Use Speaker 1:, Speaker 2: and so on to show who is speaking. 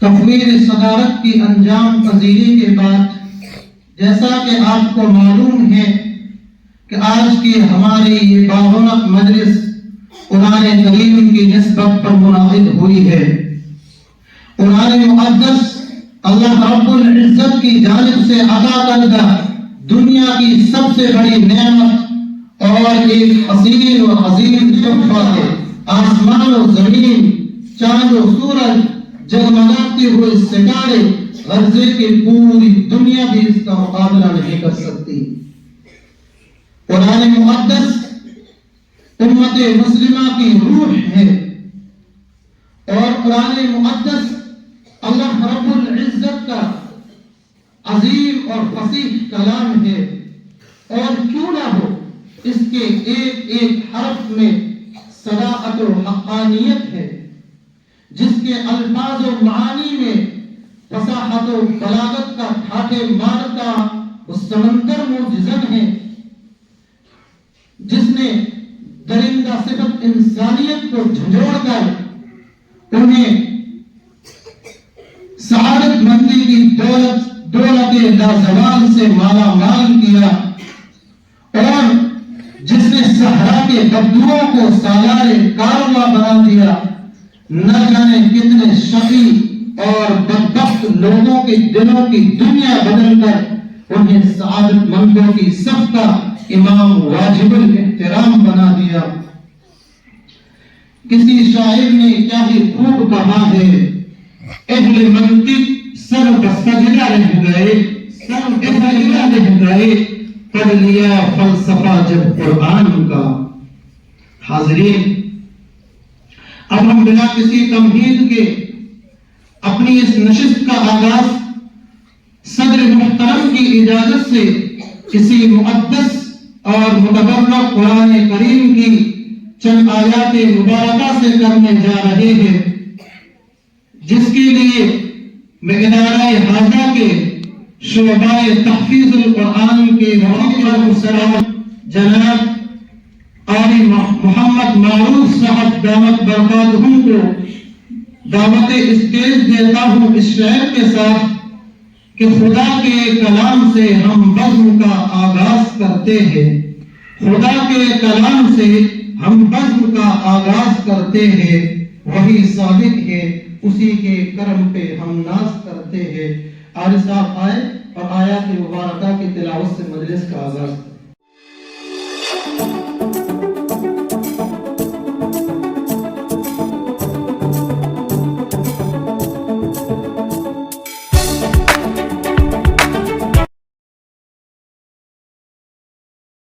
Speaker 1: تفویض صدارت کی انجام پذیری کے بعد جیسا کہ آپ کو معلوم ہے کہ آج کی ہماری یہ بارونق مجلس قرآن کریم کی نسبت پر منعقد ہوئی ہے۔ قرآن مقدس اللہ رب العزت کی جانب سے عطا کردہ دنیا کی سب سے بڑی نعمت اور ایک اصیل و عظیم تحفہ ہے۔ آسمان و زمین، چاند و سورج، جگمگاتے ہوئے ستارے، غزے کی پوری دنیا بھی اس کا مقابلہ نہیں کر سکتی۔ قرآن مقدس امت مسلمہ کی روح ہے اور قرآن مقدس اللہ رب العزت کا عظیم اور فصیح کلام ہے، اور کیوں نہ ہو اس کے ایک ایک حرف میں صداقت و حقانیت ہے، جس کے الفاظ و معانی میں فصاحت و بلاغت کا ٹھاٹھے مارتا وہ سمندر معجزن ہے، جس نے درندہ صفت انسانیت کو جھنجھوڑ کر انہیں سعادت مندی کی دولت لازوال سے مالا مال کیا، اور جس نے صحرا کے بدوؤں کو سالار کارواں بنا دیا۔ نہ جانے کتنے شقی اور بدبخت لوگوں کے دلوں کی دنیا بدل کر انہیں سعادت مندوں کی صف کا امام واجب الاحترام بنا دیا۔ کسی شاعر نے کیا ہی خوب کہا ہے، اہل منطق سر بسجدہ رہ گئے، سر بسجدہ رہ گئے، پڑھ لیا فلسفہ جب قرآن کا۔ حاضرین، اب ہم بلا کسی تمہید کے اپنی اس نشست کا آغاز صدر محترم کی اجازت سے کسی مقدس اور متبرک قرآن کریم کی چند آیات مبارکہ سے کرنے جا رہے ہیں، جس کے لیے میں ادارہ حاضہ کے شعبہ تحفیظ القرآن کے مدیر جناب قاری محمد معروف صاحب دامت برکاتہم کو دعوت اسٹیج دیتا ہوں اس شعر کے ساتھ کہ خدا کے کلام سے ہم بزم کا آغاز کرتے ہیں، خدا کے کلام سے ہم بزم کا آغاز کرتے ہیں، وہی صادق ہے اسی کے کرم پہ ہم ناز کرتے ہیں۔ عارف صاحب آئے اور آیات مبارکہ کی تلاوت سے مجلس کا آغاز